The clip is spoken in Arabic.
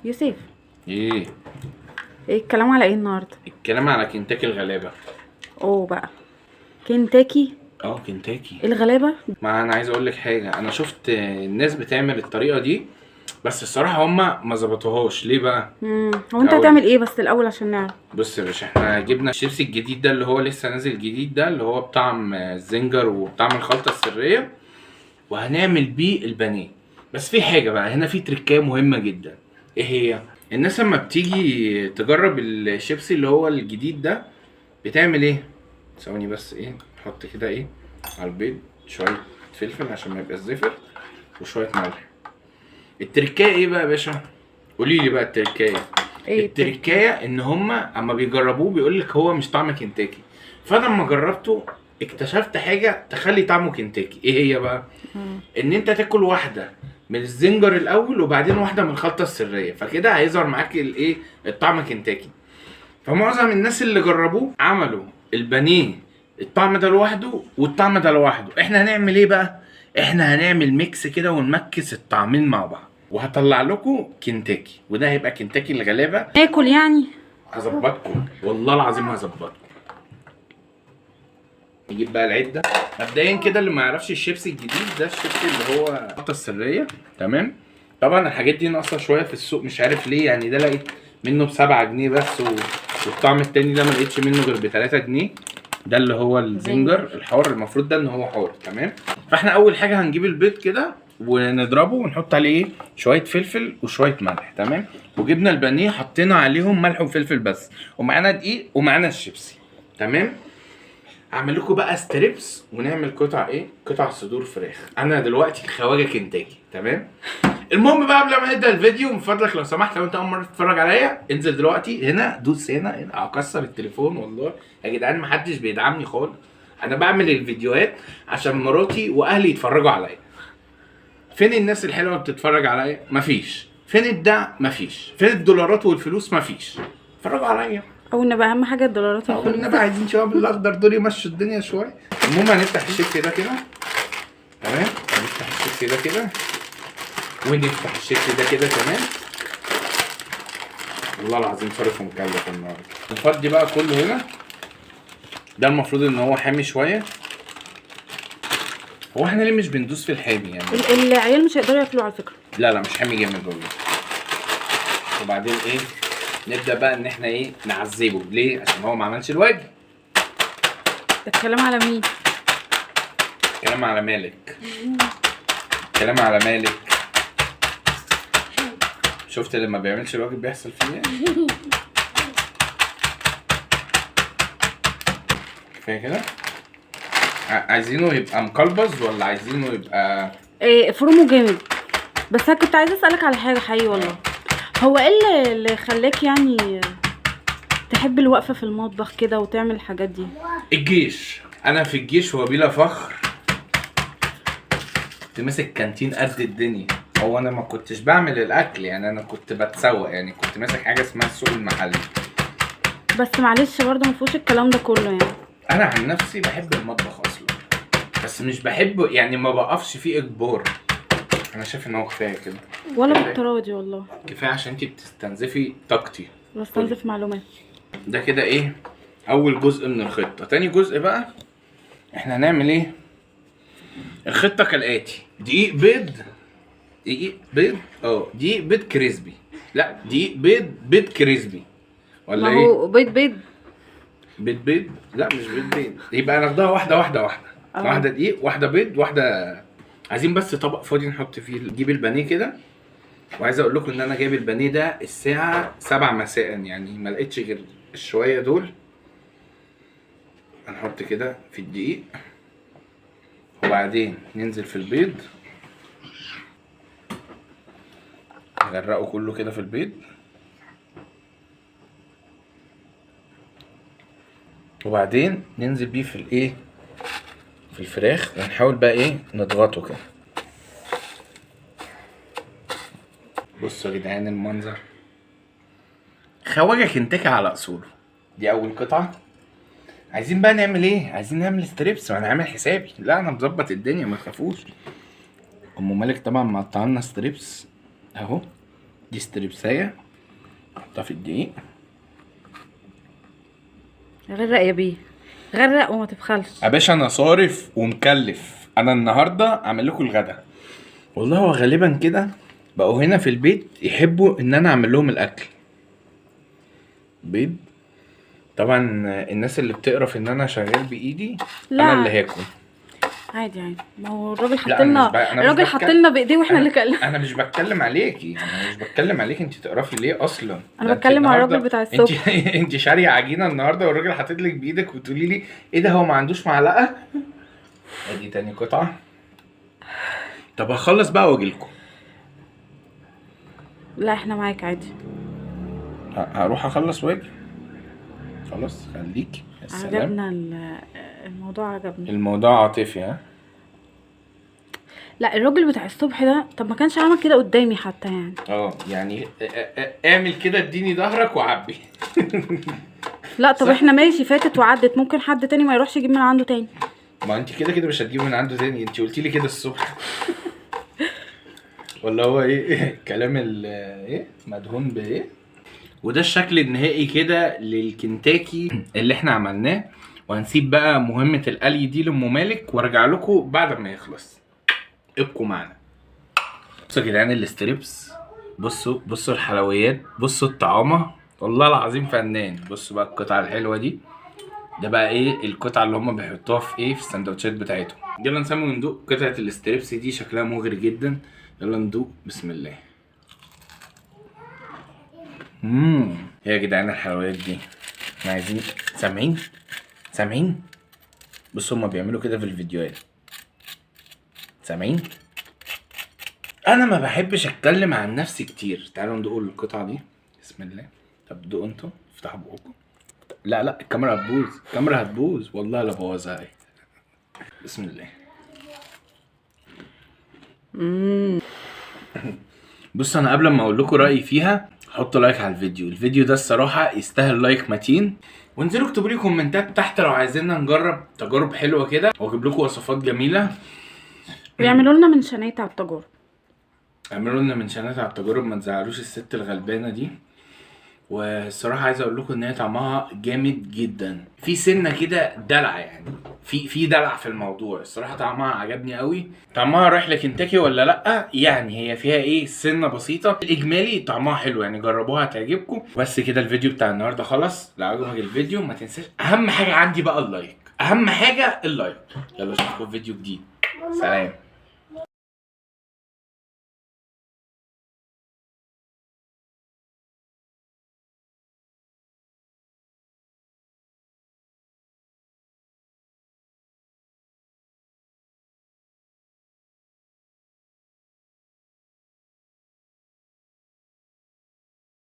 يوسف، ايه ايه الكلام على ايه النهارده؟ الكلام على كنتاكي الغلابه. اوه بقى، كنتاكي كنتاكي. الغلابه. ما انا عايز اقول لك حاجه، انا شفت الناس بتعمل الطريقه دي، بس الصراحه هما ما ظبطوهاش. ليه بقى؟ هو انت هقول هتعمل لك. ايه بس الاول عشان نعرف؟ بص يا باشا، احنا جبنا الشيبسي الجديد ده اللي هو لسه نازل جديد ده، اللي هو بطعم الزنجر وبطعم الخلطه السريه، وهنعمل بيه البانيه. بس في حاجه بقى هنا، في تركايه مهمه جدا. ايه هي؟ الناس لما بتيجي تجرب الشيبسي اللي هو الجديد ده بتعمل ايه؟ ثواني بس، ايه، نحط كده ايه على البيض شويه فلفل عشان ما يبقاش زفر، وشويه ملح. التركايه ايه بقى يا باشا؟ قولي لي بقى التركايه. ايه التركايه ان هما اما بيجربوه بيقول لك هو مش طعم كنتاكي. فانا لما جربته اكتشفت حاجه تخلي طعمه كنتاكي. ايه هي بقى؟ ان انت تاكل واحده من الزنجر الاول وبعدين واحده من الخلطه السريه، فكده هيظهر معاك الايه، الطعم كنتاكي. فمعظم الناس اللي جربوه عملوا البانيه الطعم ده لوحده والطعم ده لوحده. احنا هنعمل ايه بقى؟ احنا هنعمل ميكس كده ونمكس الطعمين مع بعض، وهطلع لكم كنتاكي، وده هيبقى كنتاكي الغلابه. ناكل يعني؟ هظبطكم والله العظيم هظبطكم. نجيب بقى العده. مبدئيا كده اللي ما يعرفش الشيبسي الجديد ده، الشيبسي اللي هو الخلطه السريه، تمام. طبعا الحاجات دي ناقصه شويه في السوق، مش عارف ليه، يعني ده لقيت منه ب7 جنيه بس، والطعم التاني ده ما لقيتش منه غير ب3 جنيه. ده اللي هو الزنجر الحار، المفروض ده ان هو حار، تمام. فاحنا اول حاجه هنجيب البيض كده ونضربه ونحط عليه ايه، شويه فلفل وشويه ملح، تمام. وجبنا البانيه حطينا عليهم ملح وفلفل بس، ومعانا دقيق ومعانا الشيبسي، تمام. اعمل لكم بقى ستريبس ونعمل قطع ايه، قطع صدور فراخ. انا دلوقتي خواجه كنتاكي، تمام. المهم بقى، قبل ما نبدا الفيديو من فضلك لو سمحت، لو انت اول مره تتفرج عليا انزل دلوقتي هنا، دوس هنا اكسر التليفون. والله يا جدعان محدش بيدعمني خالص. انا بعمل الفيديوهات عشان مراتي واهلي يتفرجوا عليا. فين الناس الحلوه اللي بتتفرج عليا؟ مفيش. فين الدعم؟ مفيش. فين الدولارات والفلوس؟ مفيش. اتفرجوا عليا. او ان بقى اهم حاجه الدولارات والفلوس. قلنا بقى عايزين شباب الاخضر دول يمشوا الدنيا شويه. المهم هنفتح الشيبسي ده كده، تمام. هنفتح الشيبسي ده كده ونفتح الشيبسي ده كده كمان. والله العظيم صارف ومكلف النهارده. نفضي بقى كله هنا. ده المفروض ان هو حامي شويه. هو احنا ليه مش بندوس في الحامي يعني؟ العيال مش هيقدروا ياكلوا على فكره. لا لا، مش حامي جامد والله. وبعدين ايه، نبدا بقى ان احنا ايه، نعذبه. ليه؟ عشان هو ما عملش الواجب. ده الكلام على مين؟ كلام على مالك. كلام على مالك. شفت لما بيعملش الواجب بيحصل فيه ايه؟ كفايه كده. عايزينه يبقى مقلبز ولا عايزينه يبقى إيه، فرومه جامد. بس انا كنت عايزه اسالك على حاجه حقيقي والله. هو ايه اللي خلاك يعني تحب الوقفه في المطبخ كده وتعمل الحاجات دي؟ الجيش. انا في الجيش وبلا فخر كنت ماسك كانتين قد الدنيا. هو انا ما كنتش بعمل الاكل يعني، انا كنت بتسوق يعني، كنت ماسك حاجه اسمها السوق المحلي. بس معلش برضه مفيهوش الكلام ده كله يعني. انا عن نفسي بحب المطبخ اصلا، بس مش بحبه يعني، ما بقفش فيه اجبار. انا شايف ان هو كفايه كده. ولا بالطريقه دي والله. كفايه عشان انتي بتستنزفي طاقتي. بستنزف معلومات. ده كده ايه، اول جزء من الخطه. تاني جزء بقى احنا هنعمل ايه. الخطه كالاتي: دقيق بيض، دقيق بيض، دقيق بيض كريسبي. لا، دقيق بيض، بيض كريسبي، ولا ما ايه؟ هو بيض. بيض. لا مش بيض. يبقى ناخدها واحده واحده. واحده دقيق، واحده بيض، واحده. عايزين بس طبق فاضي نحط فيه. نجيب البانيه كده. وعايز اقول لكم ان انا جايب البانيه ده الساعه 7 مساء، يعني ما لقيتش غير الشويه دول. هنحط كده في الدقيق، وبعدين ننزل في البيض، نغرقه كله كده في البيض، وبعدين ننزل بيه في الايه، في الفراخ، ونحاول بقى ايه، نضغطه كده. بصوا يا جدعان المنظر، خواجه كنتاكي على اصوله. دي اول قطعه. عايزين بقى نعمل ايه؟ عايزين نعمل ستريبس، وانا عامل حسابي. لا انا مظبط الدنيا، ما تخافوش. ام مالك طبعا مقطعه لنا ستريبس اهو. دي ستريبسايه حطها في الدقيق. غرق يا بيه، غرق وما تبخلش يا باشا انا صارف ومكلف، انا النهارده اعمل لكم الغدا. والله هو غالبا كده بقوا هنا في البيت يحبوا ان انا اعمل لهم الاكل. بيض طبعا، الناس اللي بتقرف ان انا شغال بايدي لا. انا اللي هاكل. عادي عادي، ما هو الراجل لا، حط أنا لنا مش أنا مش الراجل حط بتكلم- لنا بايديه واحنا اللي كلنا. انا مش بتكلم عليكي، انا مش بتكلم عليكي انت تقرفي ليه اصلا. انا ده أنت بتكلم على النهاردة- الراجل بتاع انت الصبح. انت شاريه عجينه النهارده والراجل حاطط لك بايدك وتقولي لي ايه ده هو ما عندوش معلقه. ادي تاني قطعه. طب هخلص بقى واجي لكم. لا احنا معاك عادي. هروح اخلص واجي. خلاص خليكي. يا سلام. عجبنا الموضوع، عجبني. الموضوع عاطفي ها. لا الراجل بتاع الصبح ده، طب ما كانش عمل كده قدامي حتى يعني. يعني اعمل كده اديني ظهرك وعبي. لا طب صح. احنا ماشي، فاتت وعدت، ممكن حد تاني ما يروحش يجيب من عنده تاني. ما انت كده كده مش هتجيب من عنده تاني، انت قلتي لي كده الصبح. ولا هو ايه كلام ايه مدهون بايه. وده الشكل النهائي كده للكنتاكي اللي احنا عملناه. وهنسيب بقى مهمة القلي دي لأم مالك وارجع لكم بعد ما يخلص. ابقوا معنا. بصوا يا جدعان الستريبس، بصوا الحلويات، بصوا الطعامة، والله العظيم فنان. بصوا بقى القطعة الحلوة دي، ده بقى ايه القطعة اللي هم بيحطوها في ايه في السندوتشات بتاعتهم. يلا نسمي وندوق قطعة الستريبس دي، شكلها مغري جدا. يلا ندوق بسم الله. يا جدعان الحلويات دي احنا عايزين سامعين. بصوا هما بيعملوا كده في الفيديوهات. سامعين؟ انا ما بحبش اتكلم عن نفسي كتير. تعالوا ندوقوا القطعة دي بسم الله. طب دوقوا انتوا، افتحوا بقكم. لا الكاميرا هتبوظ، الكاميرا هتبوظ والله لا بوظها اهي. بسم الله. بص انا قبل ما اقول لكم رايي فيها حطوا لايك على الفيديو ده الصراحه يستاهل لايك متين. وانزلوا اكتبوا لي كومنتات تحت لو عايزيننا نجرب تجارب حلوه كده واجيب لكم وصفات جميله. ويعملوا لنا منشنات على التجارب. اعملوا لنا منشنات على التجارب، ما تزعلوش الست الغلبانه دي. والصراحه عايز اقول لكم ان هي طعمها جامد جدا، في سنه كده دلع يعني، في دلع في الموضوع. الصراحه طعمها عجبني قوي. طعمها رايح لكنتاكي ولا لا يعني، هي فيها ايه سنه بسيطه. الاجمالي طعمها حلو يعني، جربوها هتعجبكم. بس كده الفيديو بتاع النهارده خلص. لو عجبك الفيديو ما تنساش اهم حاجه عندي بقى اللايك، اهم حاجه اللايك. يلا اشوفكم في فيديو جديد. سلام.